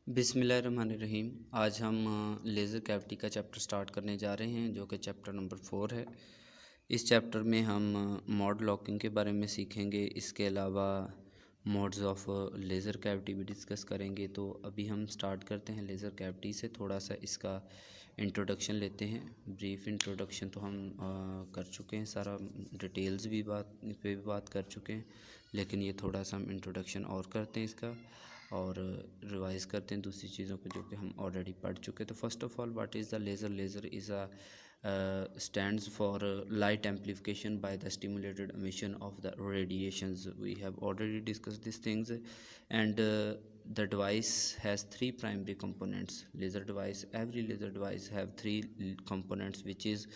बिस्मिल्लाहिर्रहमानिर्रहीम। आज हम लेज़र कैविटी का चैप्टर स्टार्ट करने जा रहे हैं जो कि चैप्टर नंबर 4 है। इस चैप्टर में हम मॉड लॉकिंग के बारे में सीखेंगे। इसके अलावा मोड्स ऑफ लेज़र कैविटी भी डिस्कस करेंगे। तो अभी हम स्टार्ट करते हैं लेज़र कैविटी से। थोड़ा सा इसका इंट्रोडक्शन लेते हैं। ब्रीफ इंट्रोडक्शन तो हम कर चुके हैं, सारा डिटेल्स भी इस पे भी बात कर चुके हैं, लेकिन ये थोड़ा सा हम इंट्रोडक्शन और करते हैं इसका और रिवाइज़ करते हैं दूसरी चीज़ों पे जो कि हम ऑलरेडी पढ़ चुके हैं। तो first of all, what is the laser? Laser is a stands for light amplification by the stimulated emission of the radiations. We have already discussed these things, and the device has three primary components. Laser device, every laser device have three components, which is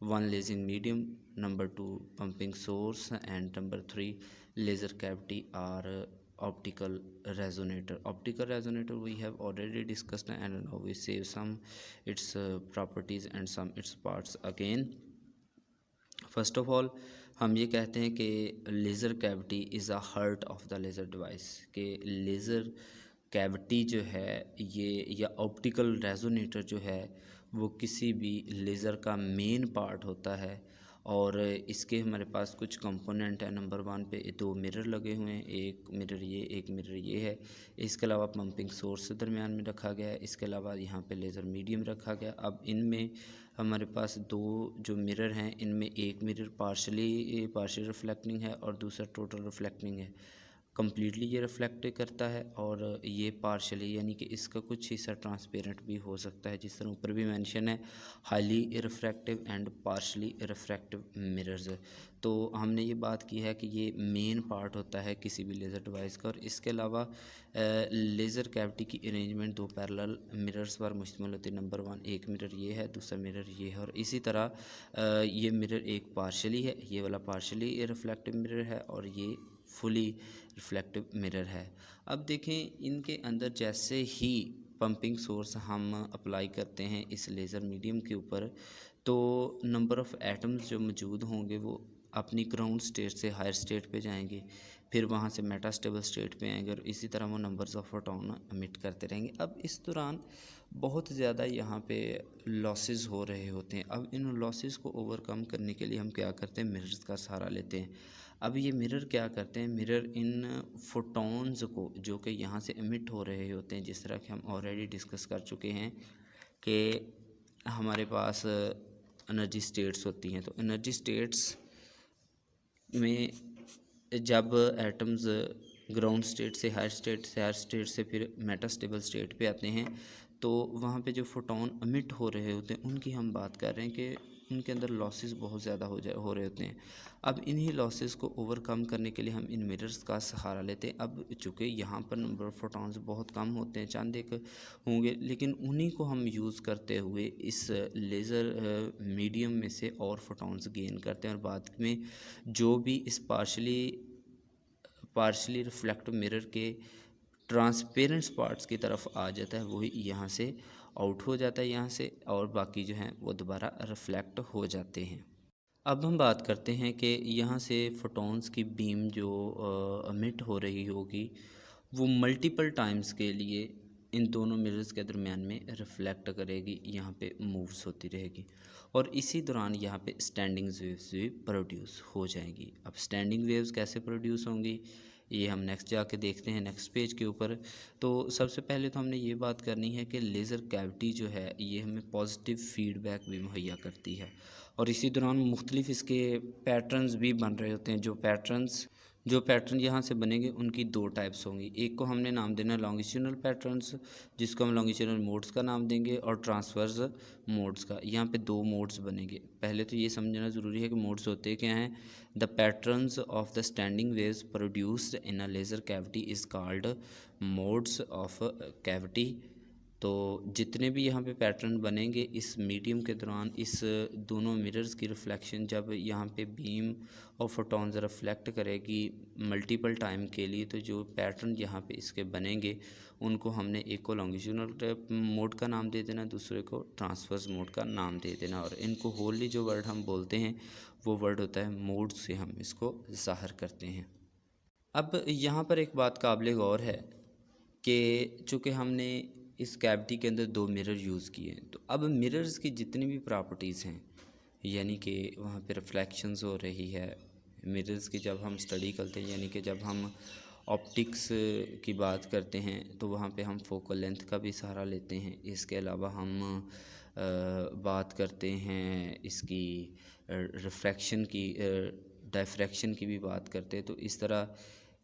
one lasing medium, number two pumping source, and number three laser cavity or optical resonator. Optical resonator we have already discussed, and now we save some its properties and some its parts again. First of all, हम ये कहते हैं कि laser cavity is a heart of the laser device, कि laser cavity जो है ये या ऑप्टिकल रेजोनेटर जो है वो किसी भी लेज़र का मेन पार्ट होता है। और इसके हमारे पास कुछ कंपोनेंट है। नंबर 1 पे 2 मिरर लगे हुए हैं, एक मिरर ये, एक मिरर ये है। इसके अलावा पंपिंग सोर्स दरमियान में रखा गया है। इसके अलावा यहाँ पे लेज़र मीडियम रखा गया। अब इनमें हमारे पास दो जो मिरर हैं, इनमें एक मिरर पार्शियल रिफ्लेक्टिंग है और दूसरा टोटल रिफ्लेक्टिंग है। कम्प्लीटली ये रिफ्लेक्ट करता है और ये पार्शली, यानी कि इसका कुछ हिस्सा ट्रांसपेरेंट भी हो सकता है, जिस तरह ऊपर भी मेंशन है, highly refractive and partially refractive mirrors. तो हमने ये बात की है कि ये मेन पार्ट होता है किसी भी लेज़र डिवाइस का। और इसके अलावा लेज़र कैविटी की अरेंजमेंट दो पैरेलल मिरर्स पर मुश्तमिल होती है। नंबर 1 एक मिरर ये है, दूसरा मिरर ये है। और इसी तरह ये मिरर एक पार्शली है, ये वाला पार्शली रिफ्लेक्टिव मिरर है और ये फुली रिफ्लेक्टिव मिरर है। अब देखें, इनके अंदर जैसे ही पंपिंग सोर्स हम अप्लाई करते हैं इस लेज़र मीडियम के ऊपर, तो नंबर ऑफ़ एटम्स जो मौजूद होंगे वो अपनी ग्राउंड स्टेट से हायर स्टेट पे जाएंगे, फिर वहाँ से मेटास्टेबल स्टेट पे आएंगे और इसी तरह वो नंबर्स ऑफ फोटॉन एमिट करते रहेंगे। अब इस दौरान बहुत ज़्यादा यहाँ पे लॉसेस हो रहे होते हैं। अब इन लॉसेस को ओवरकम करने के लिए हम क्या करते हैं, मिरर्स का सहारा लेते हैं। अब ये मिरर क्या करते हैं, मिरर इन फोटॉन्स को जो कि यहाँ से एमिट हो रहे होते हैं, जिस तरह कि हम ऑलरेडी डिस्कस कर चुके हैं कि हमारे पास एनर्जी स्टेट्स होती हैं। तो एनर्जी स्टेट्स में जब एटम्स ग्राउंड स्टेट से हायर स्टेट से फिर मेटास्टेबल स्टेट पे आते हैं, तो वहाँ पे जो फोटॉन एमिट हो रहे होते हैं उनकी हम बात कर रहे हैं कि उनके अंदर लॉसेस बहुत ज़्यादा हो रहे होते हैं। अब इन्हीं लॉसेस को ओवरकम करने के लिए हम इन मिरर्स का सहारा लेते हैं। अब चूँकि यहाँ पर नंबर ऑफ फोटॉन्स बहुत कम होते हैं, चंद एक होंगे, लेकिन उन्हीं को हम यूज़ करते हुए इस लेज़र मीडियम में से और फोटॉन्स गेन करते हैं। और बाद में जो भी इस पार्शली रिफ्लेक्टिव मिरर के ट्रांसपेरेंट पार्ट्स की तरफ आ जाता है, वही यहाँ से आउट हो जाता है यहाँ से, और बाकी जो हैं वो दोबारा रिफ्लेक्ट हो जाते हैं। अब हम बात करते हैं कि यहाँ से फोटॉन्स की बीम जो एमिट हो रही होगी वो मल्टीपल टाइम्स के लिए इन दोनों मिरर्स के दरमियान में रिफ्लेक्ट करेगी, यहाँ पे मूव्स होती रहेगी और इसी दौरान यहाँ पे स्टैंडिंग वेव्स भी प्रोड्यूस हो जाएंगी। अब स्टैंडिंग वेव्स कैसे प्रोड्यूस होंगी ये हम नेक्स्ट जाके देखते हैं नेक्स्ट पेज के ऊपर। तो सबसे पहले तो हमने ये बात करनी है कि लेज़र कैविटी जो है ये हमें पॉजिटिव फीडबैक भी मुहैया करती है और इसी दौरान मुख्तलिफ इसके पैटर्न्स भी बन रहे होते हैं। जो पैटर्न यहाँ से बनेंगे उनकी दो टाइप्स होंगी। एक को हमने नाम देना लॉन्गिट्यूडनल पैटर्न्स, जिसको हम लॉन्गिट्यूडनल मोड्स का नाम देंगे, और ट्रांसवर्स मोड्स का। यहाँ पे दो मोड्स बनेंगे। पहले तो ये समझना ज़रूरी है कि मोड्स होते क्या हैं। The patterns of the standing waves produced in a laser cavity is called modes of cavity. तो जितने भी यहाँ पे पैटर्न बनेंगे इस मीडियम के दौरान, इस दोनों मिरर्स की रिफ्लेक्शन जब यहाँ पे बीम और फोटॉन्स रिफ्लेक्ट करेगी मल्टीपल टाइम के लिए, तो जो पैटर्न यहाँ पे इसके बनेंगे उनको हमने एक को लॉन्गिट्यूडनल मोड का नाम दे देना, दूसरे को ट्रांसवर्स मोड का नाम दे देना। और इनको होली जो वर्ड हम बोलते हैं वो वर्ड होता है मोड, से हम इसको ज़ाहिर करते हैं। अब यहाँ पर एक बात काबिल गौर है कि चूँकि हमने इस कैविटी के अंदर 2 मिरर यूज़ किए हैं। तो अब मिरर्स की जितनी भी प्रॉपर्टीज़ हैं, यानी कि वहाँ पे रिफ्लेक्शंस हो रही है, मिरर्स की जब हम स्टडी करते हैं, यानी कि जब हम ऑप्टिक्स की बात करते हैं तो वहाँ पे हम फोकल लेंथ का भी सहारा लेते हैं। इसके अलावा हम बात करते हैं इसकी रिफ्रैक्शन की, डायफ्रैक्शन की भी बात करते हैं। तो इस तरह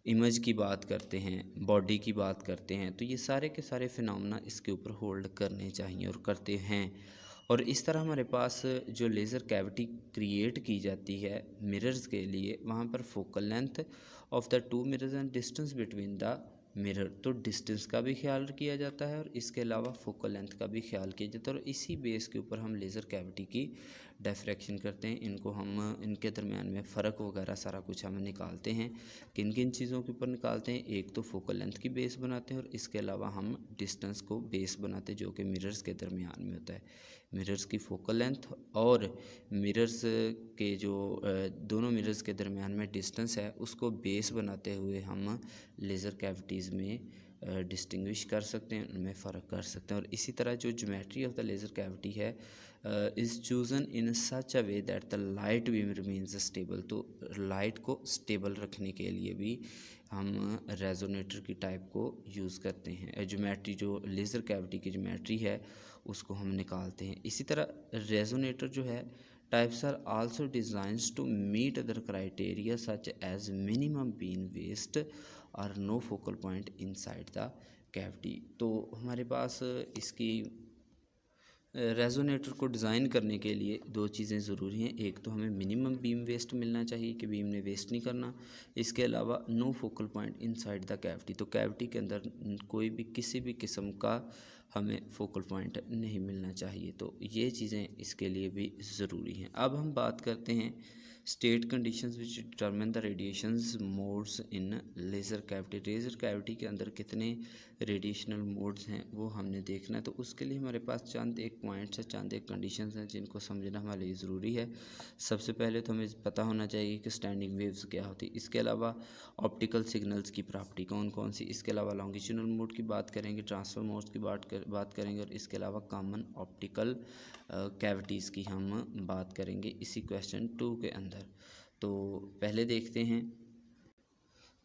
इमेज की बात करते हैं, बॉडी की बात करते हैं, तो ये सारे के सारे फिनोमेना इसके ऊपर होल्ड करने चाहिए और करते हैं। और इस तरह हमारे पास जो लेज़र कैविटी क्रिएट की जाती है मिरर्स के लिए, वहाँ पर focal length of the 2 mirrors and distance between the mirror, तो डिस्टेंस का भी ख्याल किया जाता है और इसके अलावा फोकल लेंथ का भी ख्याल किया जाता है। और इसी बेस के ऊपर हम लेज़र कैविटी की डायफ्रैक्शन करते हैं। इनको हम इनके दरमियान में फ़र्क वगैरह सारा कुछ हम निकालते हैं। किन किन चीज़ों के ऊपर निकालते हैं? एक तो फोकल लेंथ की बेस बनाते हैं और इसके अलावा हम डिस्टेंस को बेस बनाते हैं, जो कि मिरर्स के दरमियान में होता है। मिरर्स की फोकल लेंथ और मिरर्स के जो दोनों मिरर्स के दरमियान में डिस्टेंस है, उसको बेस बनाते हुए हम लेज़र कैविटीज़ में डिस्टिंग्विश कर सकते हैं, उनमें फ़र्क कर सकते हैं। और इसी तरह जो geometry of the laser cavity है is chosen in such a way that the light beam remains stable, तो लाइट को स्टेबल रखने के लिए भी हम रेजोनेटर की टाइप को यूज़ करते हैं। ज्योमेट्री जो लेज़र कैविटी की ज्योमेट्री है उसको हम निकालते हैं। इसी तरह रेजोनेटर जो है types are also designs to meet other criteria such as minimum beam waist और no focal point inside the cavity. तो हमारे पास इसकी रेजोनेटर को डिज़ाइन करने के लिए 2 चीज़ें ज़रूरी हैं। एक तो हमें मिनिमम बीम वेस्ट मिलना चाहिए कि बीम ने वेस्ट नहीं करना। इसके अलावा no focal point inside the cavity, तो कैविटी के अंदर कोई भी किसी भी किस्म का हमें फोकल पॉइंट नहीं मिलना चाहिए। तो ये चीज़ें इसके लिए भी ज़रूरी हैं। अब हम बात करते हैं state conditions which determine the radiations modes in laser cavity. Laser cavity के अंदर कितने रेडिएशनल मोड्स हैं वो हमने देखना है। तो उसके लिए हमारे पास चंद एक पॉइंट्स है, चंद एक कंडीशंस हैं जिनको समझना हमारे लिए ज़रूरी है। सबसे पहले तो हमें पता होना चाहिए कि स्टैंडिंग वेव्स क्या होती है। इसके अलावा ऑप्टिकल सिग्नल्स की प्रॉपर्टी कौन कौन सी, इसके अलावा लॉन्गिट्यूडनल मोड की बात करेंगे, ट्रांसफर मोड्स की बात करेंगे और इसके अलावा कॉमन ऑप्टिकल कैविटीज़ की हम बात करेंगे इसी क्वेश्चन 2 के अंदर। तो पहले देखते हैं,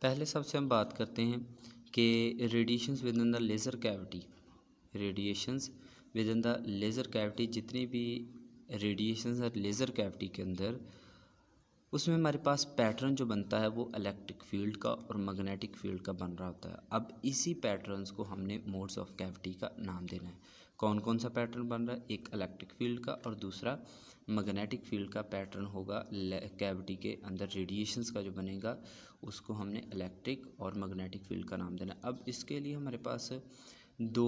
पहले सबसे हम बात करते हैं कि radiations with in the laser cavity. Radiations with in the laser cavity, जितनी भी रेडिएशंस है लेज़र कैविटी के अंदर, उसमें हमारे पास पैटर्न जो बनता है वो इलेक्ट्रिक फील्ड का और मैग्नेटिक फील्ड का बन रहा होता है। अब इसी पैटर्न्स को हमने मोड्स ऑफ कैविटी का नाम देना है। कौन कौन सा पैटर्न बन रहा है? एक इलेक्ट्रिक फील्ड का और दूसरा मैग्नेटिक फील्ड का पैटर्न होगा। कैविटी के अंदर रेडिएशंस का जो बनेगा उसको हमने इलेक्ट्रिक और मैग्नेटिक फील्ड का नाम देना। अब इसके लिए हमारे पास 2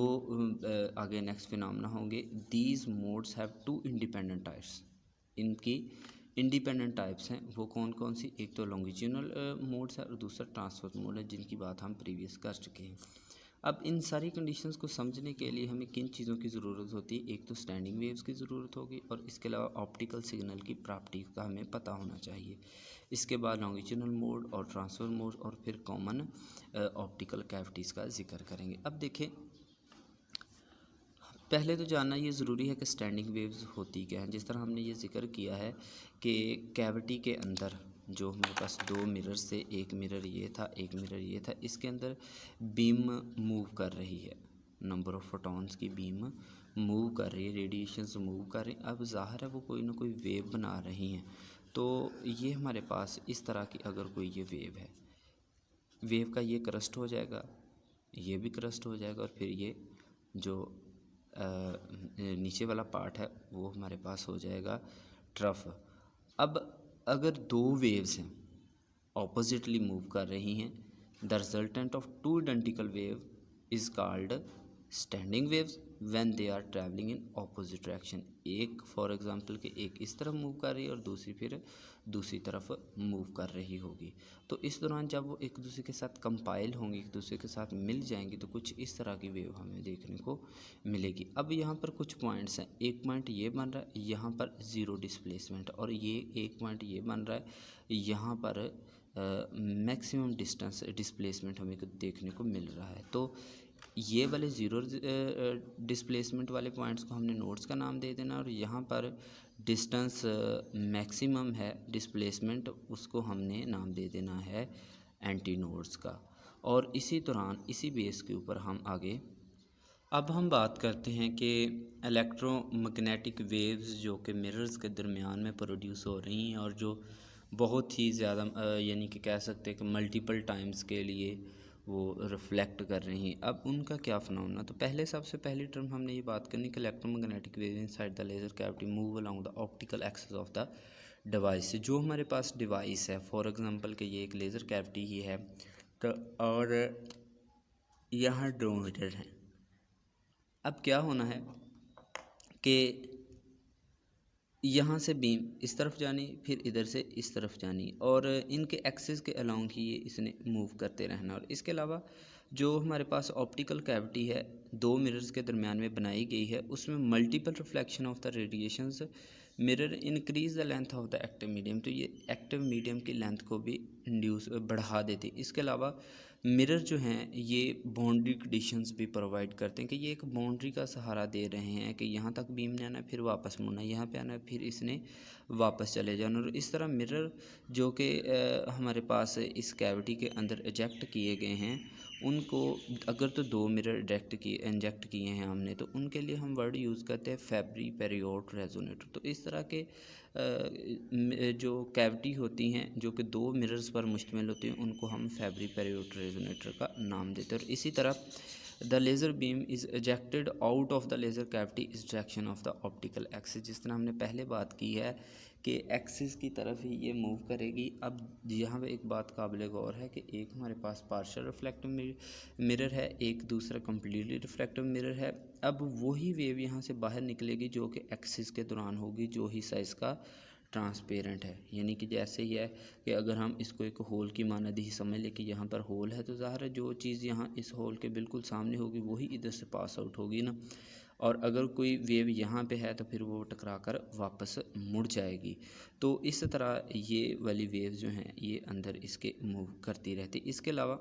आगे नेक्स्ट फिनोमेना होंगे। These modes have 2 independent types. इनकी इंडिपेंडेंट टाइप्स हैं वो कौन कौन सी? एक तो लॉन्गिट्यूडनल मोड्स है और दूसरा ट्रांसवर्स मोड है, जिनकी बात हम प्रीवियस कर चुके हैं। अब इन सारी कंडीशंस को समझने के लिए हमें किन चीज़ों की ज़रूरत होती है? एक तो स्टैंडिंग वेव्स की ज़रूरत होगी और इसके अलावा ऑप्टिकल सिग्नल की प्रॉपर्टी का हमें पता होना चाहिए। इसके बाद लॉन्गिट्यूडनल मोड और ट्रांसफर मोड और फिर कॉमन ऑप्टिकल कैविटीज़ का जिक्र करेंगे। अब देखें, पहले तो जानना ये ज़रूरी है कि स्टैंडिंग वेव्स होती क्या हैं। जिस तरह हमने ये जिक्र किया है कि कैविटी के अंदर जो हमारे पास 2 मिरर्स थे, एक मिरर ये था, एक मिरर ये था, इसके अंदर बीम मूव कर रही है, नंबर ऑफ़ फोटॉन्स की बीम मूव कर रही है, रेडिएशंस मूव कर रही हैं। अब ज़ाहिर है वो कोई ना कोई वेव बना रही हैं। तो ये हमारे पास इस तरह की अगर कोई ये वेव है, वेव का ये क्रस्ट हो जाएगा, ये भी क्रस्ट हो जाएगा और फिर ये जो नीचे वाला पार्ट है वो हमारे पास हो जाएगा ट्रफ। अब अगर 2 वेव्स हैं ऑपोजिटली मूव कर रही हैं, the resultant of 2 identical wave is called standing waves when they are travelling in opposite direction. एक फॉर एग्जांपल कि एक इस तरफ मूव कर रही है और दूसरी फिर दूसरी तरफ मूव कर रही होगी। तो इस दौरान जब वो एक दूसरे के साथ कंपाइल होंगी, एक दूसरे के साथ मिल जाएंगी, तो कुछ इस तरह की वेव हमें देखने को मिलेगी। अब यहाँ पर कुछ पॉइंट्स हैं। एक पॉइंट ये बन रहा है यहाँ पर ज़ीरो डिस्प्लेसमेंट, और ये एक पॉइंट ये बन रहा है यहाँ पर मैक्सिमम डिस्टेंस डिस्प्लेसमेंट हमें देखने को मिल रहा है। तो ये वाले ज़ीरो डिस्प्लेसमेंट वाले पॉइंट्स को हमने नोड्स का नाम दे देना, और यहाँ पर डिस्टेंस मैक्सिमम है डिस्प्लेसमेंट, उसको हमने नाम दे देना है एंटी नोड्स का। और इसी दौरान इसी बेस के ऊपर हम आगे अब हम बात करते हैं कि इलेक्ट्रोमैग्नेटिक वेव्स जो कि मिरर्स के दरमियान में प्रोड्यूस हो रही हैं और जो बहुत ही ज़्यादा यानी कि कह सकते हैं कि मल्टीपल टाइम्स के लिए वो रिफ्लेक्ट कर रही हैं, अब उनका क्या फिनोमेना। तो पहले सबसे पहली टर्म हमने ये बात करनी कि electromagnetic wave inside the laser cavity move along the optical axis of the device. जो हमारे पास डिवाइस है, फॉर एग्जांपल कि ये एक लेज़र कैविटी ही है, तो और यहाँ दो मीटर हैं। अब क्या होना है कि यहाँ से बीम इस तरफ जानी, फिर इधर से इस तरफ जानी, और इनके एक्सिस के अलोंग ही ये इसने मूव करते रहना। और इसके अलावा जो हमारे पास ऑप्टिकल कैविटी है, दो मिरर्स के दरमियान में बनाई गई है, उसमें multiple reflection of the radiations mirror increase the length of the active medium. तो ये एक्टिव मीडियम की लेंथ को भी इंड्यूस बढ़ा देती। इसके अलावा मिरर जो हैं ये बाउंड्री कंडीशंस भी प्रोवाइड करते हैं कि ये एक बाउंड्री का सहारा दे रहे हैं कि यहाँ तक बीम ने आना है, फिर वापस मुड़ना, यहाँ पे आना है, फिर इसने वापस चले जाना। और इस तरह मिरर जो कि हमारे पास इस कैविटी के अंदर इजेक्ट किए गए हैं, उनको अगर तो दो मिरर इंजेक्ट किए हैं हमने, तो उनके लिए हम वर्ड यूज़ करते हैं फैब्री पेरियोड रेजोनेटर। तो इस तरह के जो कैविटी होती हैं जो कि दो मिरर्स पर मुश्तमिल होती हैं, उनको हम फैब्री पेरियोड रेजोनेटर का नाम देते हैं। और इसी तरह the laser beam is ejected out of the laser cavity इस direction of the optical axis. जिस तरह हमने पहले बात की है कि एक्सिस की तरफ ही ये मूव करेगी। अब यहाँ पे एक बात काबिल गौर है कि एक हमारे पास पार्शियल रिफ्लेक्टिव मिरर है, एक दूसरा कम्प्लीटली रिफ्लेक्टिव मिरर है। अब वही वेव यहाँ से बाहर निकलेगी जो कि एक्सिस के दौरान होगी, जो हिस्सा इसका ट्रांसपेरेंट है। यानी कि जैसे ही है कि अगर हम इसको एक होल की मानद ही समझ लें कि यहाँ पर होल है, तो ज़ाहिर है जो चीज़ यहाँ इस होल के बिल्कुल सामने होगी वही इधर से पास आउट होगी ना। और अगर कोई वेव यहाँ पे है तो फिर वो टकरा कर वापस मुड़ जाएगी। तो इस तरह ये वाली वेव जो हैं ये अंदर इसके मूव करती रहती। इसके अलावा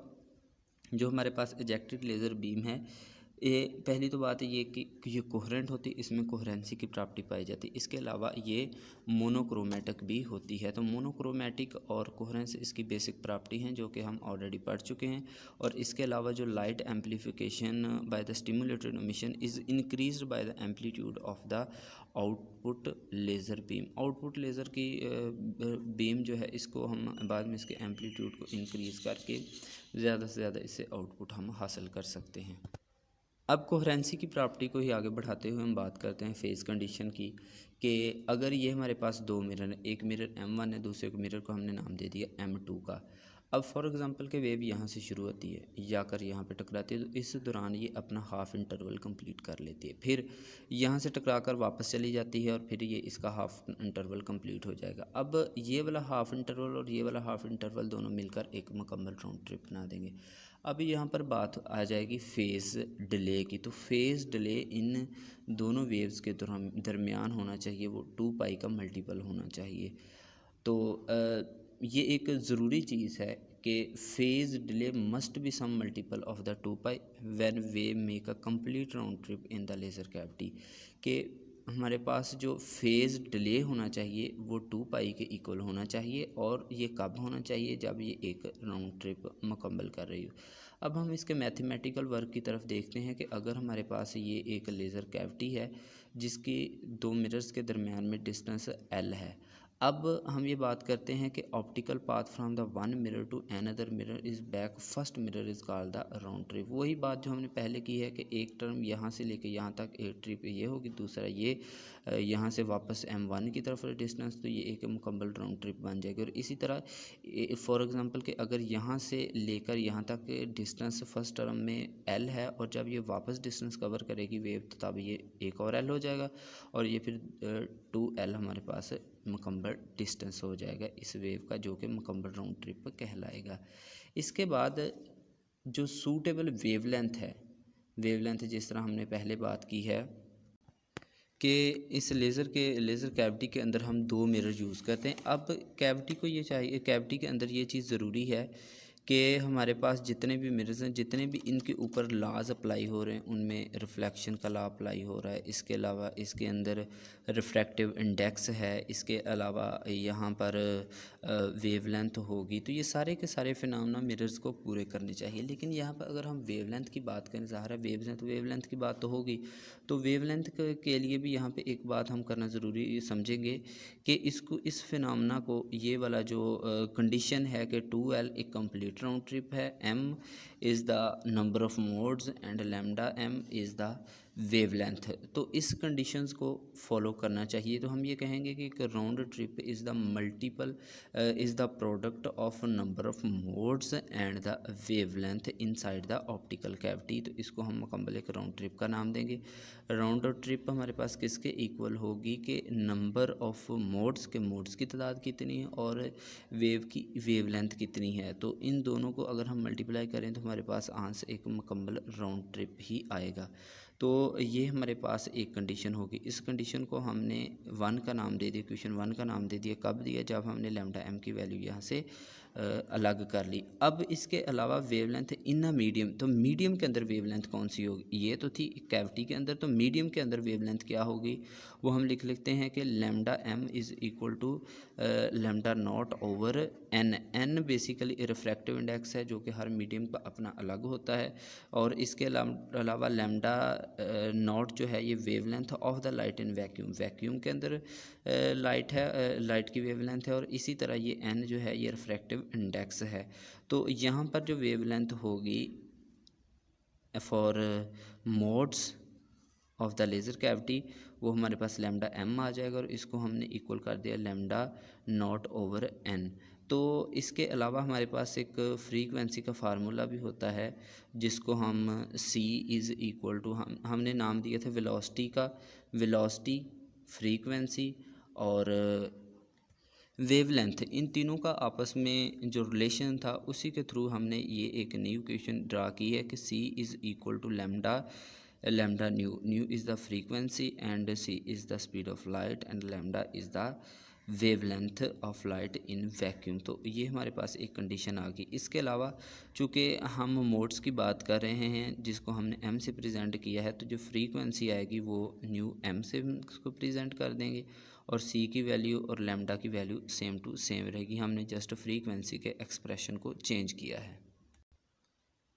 जो हमारे पास इजेक्टेड लेज़र बीम है, ये पहली तो बात है ये कि ये कोहेरेंट होती है, इसमें कोहेरेंसी की प्रॉपर्टी पाई जाती है। इसके अलावा ये मोनोक्रोमेटिक भी होती है। तो मोनोक्रोमेटिक और कोहेरेंस इसकी बेसिक प्रॉपर्टी हैं जो कि हम ऑलरेडी पढ़ चुके हैं। और इसके अलावा जो light amplification by the stimulated emission is increased by the amplitude of the output laser beam. Output laser की बीम जो है, इसको हम बाद में इसके एम्पलीट्यूड को इंक्रीज़ करके ज़्यादा से ज़्यादा इससे आउटपुट हम हासिल कर सकते हैं। अब कोहेरेंसी की प्रॉपर्टी को ही आगे बढ़ाते हुए हम बात करते हैं फेज़ कंडीशन की, कि अगर ये हमारे पास दो मिरर हैं, एक मिरर M1 है, दूसरे मिरर को हमने नाम दे दिया M2 का। अब फॉर एग्जांपल के वेव यहाँ से शुरू होती है, जाकर यहाँ पे टकराती है, तो इस दौरान ये अपना हाफ़ इंटरवल कंप्लीट कर लेती है, फिर यहाँ से टकराकर वापस चली जाती है और फिर ये इसका हाफ़ इंटरवल कंप्लीट हो जाएगा। अब ये वाला हाफ़ इंटरवल और ये वाला हाफ़ इंटरवल दोनों मिलकर एक मुकम्मल राउंड ट्रिप बना देंगे। अब यहाँ पर बात आ जाएगी फ़ेज़ डिले की। तो फ़ेज़ डिले इन दोनों वेव्स के दरमियान होना चाहिए, वो 2 पाई का मल्टीपल होना चाहिए। तो ये एक ज़रूरी चीज़ है कि phase delay must be some multiple of the 2 pi when wave make a complete round trip in the laser cavity. कि हमारे पास जो फ़ेज़ डिले होना चाहिए वो 2 पाई के इक्वल होना चाहिए, और ये कब होना चाहिए, जब ये एक राउंड ट्रिप मुकम्मल कर रही हो। अब हम इसके मैथमेटिकल वर्क की तरफ देखते हैं कि अगर हमारे पास ये एक लेज़र कैविटी है जिसकी दो मिरर्स के दरमियान में डिस्टेंस L है। अब हम ये बात करते हैं कि optical path from the one mirror to another mirror is back, first mirror is called the round trip. वही बात जो हमने पहले की है कि एक टर्म यहाँ से लेके यहाँ तक एक ट्रिप ये होगी, दूसरा ये यहाँ से वापस M1 की तरफ डिस्टेंस, तो ये एक मुकम्मल राउंड ट्रिप बन जाएगी। और इसी तरह फॉर एग्जांपल कि अगर यहाँ से लेकर यहाँ तक डिस्टेंस फर्स्ट टर्म में L है, और जब ये वापस डिस्टेंस कवर करेगी वेव, तो तब ये एक और L हो जाएगा, और ये फिर 2L हमारे पास मुकम्मल डिस्टेंस हो जाएगा इस वेव का, जो कि मुकम्मल राउंड ट्रिप कहलाएगा। इसके बाद जो सूटेबल वेवलेंथ है, वेवलेंथ जिस तरह हमने पहले बात की है कि इस लेज़र कैविटी के अंदर हम दो मिरर यूज़ करते हैं। अब कैविटी को ये चाहिए, कैविटी के अंदर ये चीज़ ज़रूरी है कि हमारे पास जितने भी मिरर्स हैं, जितने भी इनके ऊपर लॉज अप्लाई हो रहे हैं, उनमें रिफ्लेक्शन का लॉ अप्लाई हो रहा है। इसके अलावा इसके अंदर रिफ्रैक्टिव इंडेक्स है, इसके अलावा यहाँ पर वेवलेंथ होगी। तो ये सारे के सारे फिनोमेना मिरर्स को पूरे करने चाहिए। लेकिन यहाँ पर अगर हम वेवलेंथ की बात करें, ज़ाहिर है वेवलेंथ की बात तो होगी, तो वेवलेंथ के लिए भी यहाँ पे एक बात हम करना ज़रूरी समझेंगे कि इस फिनोमेना को, ये वाला जो कंडीशन है कि 2L एक कंप्लीट राउंड ट्रिप है, m is the number of modes and lambda m is the wavelength, तो इस कंडीशंस को फॉलो करना चाहिए। तो हम ये कहेंगे कि एक round trip is the multiple is the product of number of modes and the wavelength inside the optical cavity. तो इसको हम मुकम्मल एक राउंड ट्रिप का नाम देंगे। राउंड ट्रिप हमारे पास किसके इक्वल होगी कि नंबर ऑफ मोड्स के, मोड्स की तादाद कितनी है और वेव की वेवलेंथ कितनी है। तो इन दोनों को अगर हम मल्टीप्लाई करें तो हमारे पास आंसर एक मुकम्मल राउंड ट्रिप ही आएगा। तो ये हमारे पास एक कंडीशन होगी। इस कंडीशन को हमने 1 का नाम दे दिया, इक्वेशन 1 का नाम दे दिया। कब दिया? जब हमने लैम्डा m की वैल्यू यहाँ से अलग कर ली। अब इसके अलावा वेवलेंथ इन अ मीडियम, तो मीडियम के अंदर वेवलेंथ कौन सी होगी? ये तो थी कैविटी के अंदर, तो मीडियम के अंदर वेवलेंथ क्या होगी वो हम लिख लेते हैं कि lambda m is equal to lambda naught over n। n basically refractive index है जो कि हर मीडियम का अपना अलग होता है। और इसके अलावा लैम्डा नॉट जो है ये wavelength of the light in vacuum, vacuum के अंदर लाइट है, लाइट की वेवलेंथ है। और इसी तरह ये n जो है ये रिफ्रैक्टिव इंडेक्स है। तो यहाँ पर जो वेवलेंथ होगी for modes of the laser cavity वो हमारे पास लैम्डा m आ जाएगा, और इसको हमने इक्वल कर दिया लैम्डा नॉट ओवर n। तो इसके अलावा हमारे पास एक फ्रीक्वेंसी का फार्मूला भी होता है जिसको हम c इज़ इक्वल टू, हमने नाम दिया था वेलोसिटी का, वेलोसिटी, फ्रीक्वेंसी और वेवलेंथ, इन तीनों का आपस में जो रिलेशन था उसी के थ्रू हमने ये एक न्यू इक्वेशन ड्रा की है कि c is equal to lambda, lambda nu is the frequency and c is the speed of light and lambda is the wavelength of light in vacuum. तो ये हमारे पास एक कंडीशन आ गई। इसके अलावा चूँकि हम मोड्स की बात कर रहे हैं जिसको हमने m से प्रेजेंट किया है, तो जो फ्रीक्वेंसी आएगी वो न्यू m से उसको प्रेजेंट कर देंगे, और c की वैल्यू और लैम्डा की वैल्यू सेम टू सेम रहेगी। हमने जस्ट फ्रीक्वेंसी के एक्सप्रेशन को चेंज किया है।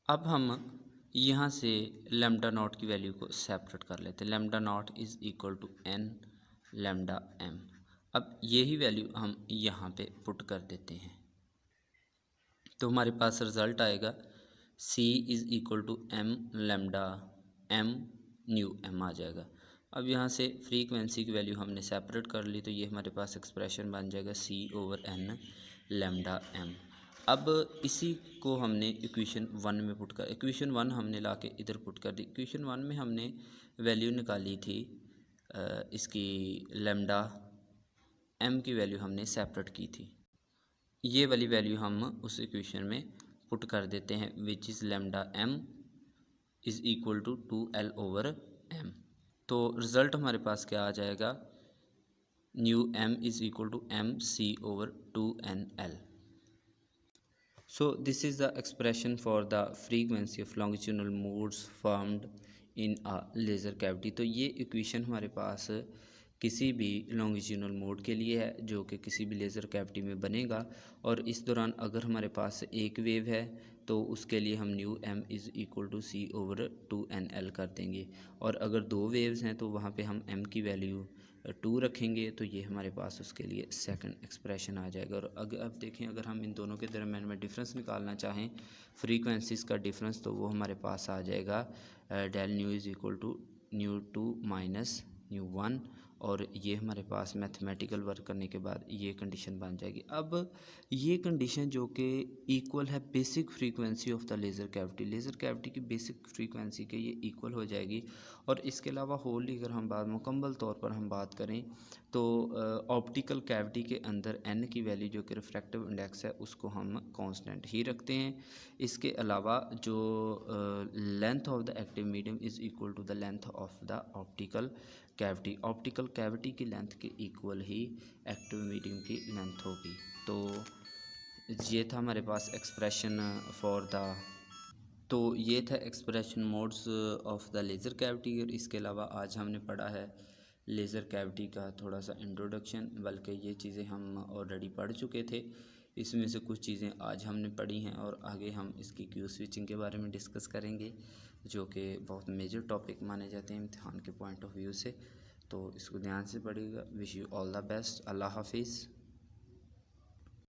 अब हम यहाँ से लैम्डा नॉट की वैल्यू को सेपरेट कर लेते हैं। Lambda naught is equal to n lambda m। अब यही वैल्यू हम यहाँ पे पुट कर देते हैं तो हमारे पास रिज़ल्ट आएगा c is equal to m lambda m nu m आ जाएगा। अब यहाँ से फ्रीक्वेंसी की वैल्यू हमने सेपरेट कर ली, तो ये हमारे पास एक्सप्रेशन बन जाएगा c over n lambda m। अब इसी को हमने इक्वेशन 1 में पुट कर, इक्वेशन 1 हमने ला के इधर पुट कर दी। इक्वेशन 1 में हमने वैल्यू निकाली थी इसकी लैम्डा m की वैल्यू हमने सेपरेट की थी। ये वाली वैल्यू हम उस इक्वेशन में पुट कर देते हैं which is lambda m is equal to 2L over m। तो रिज़ल्ट हमारे पास क्या आ जाएगा, nu m is equal to m c over 2NL। So this is the expression for the frequency of longitudinal modes formed in a laser cavity। तो ये equation हमारे पास किसी भी लॉन्गिट्यूडनल मोड के लिए है जो कि किसी भी लेज़र कैविटी में बनेगा। और इस दौरान अगर हमारे पास एक वेव है तो उसके लिए हम nu m is equal to c over 2NL कर देंगे, और अगर दो वेव्स हैं तो वहाँ पे हम m की वैल्यू 2 रखेंगे, तो ये हमारे पास उसके लिए सेकंड एक्सप्रेशन आ जाएगा। और अगर अब देखें, अगर हम इन दोनों के दरम्यान में डिफरेंस निकालना चाहें, फ्रीक्वेंसीज़ का डिफरेंस, तो वो हमारे पास आ जाएगा del nu is equal to nu 2 minus nu 1, और ये हमारे पास मैथमेटिकल वर्क करने के बाद ये कंडीशन बन जाएगी। अब ये कंडीशन जो कि इक्वल है basic frequency of the laser cavity, laser cavity की बेसिक फ्रीक्वेंसी के ये इक्वल हो जाएगी। और इसके अलावा होली अगर हम बात मुकम्मल तौर पर हम बात करें तो ऑप्टिकल कैविटी के अंदर n की वैल्यू जो कि रिफ्रैक्टिव इंडेक्स है उसको हम कांस्टेंट ही रखते हैं। इसके अलावा जो length of the active medium is equal to the length of the optical cavity, optical cavity की लेंथ के इक्वल ही एक्टिव मीडियम की लेंथ होगी। तो ये था हमारे पास एक्सप्रेशन फॉर द, तो ये था expression modes of the laser cavity. और इसके अलावा आज हमने पढ़ा है लेज़र कैविटी का थोड़ा सा इंट्रोडक्शन, बल्कि ये चीज़ें हम ऑलरेडी पढ़ चुके थे। इसमें से कुछ चीज़ें आज हमने पढ़ी हैं और आगे हम इसकी क्यू स्विचिंग के बारे में डिस्कस करेंगे, जो कि बहुत मेजर टॉपिक माने जाते हैं इम्तिहान के पॉइंट ऑफ व्यू से। तो इसको ध्यान से पढ़िएगा। Wish you all the best. अल्लाह हाफिज़।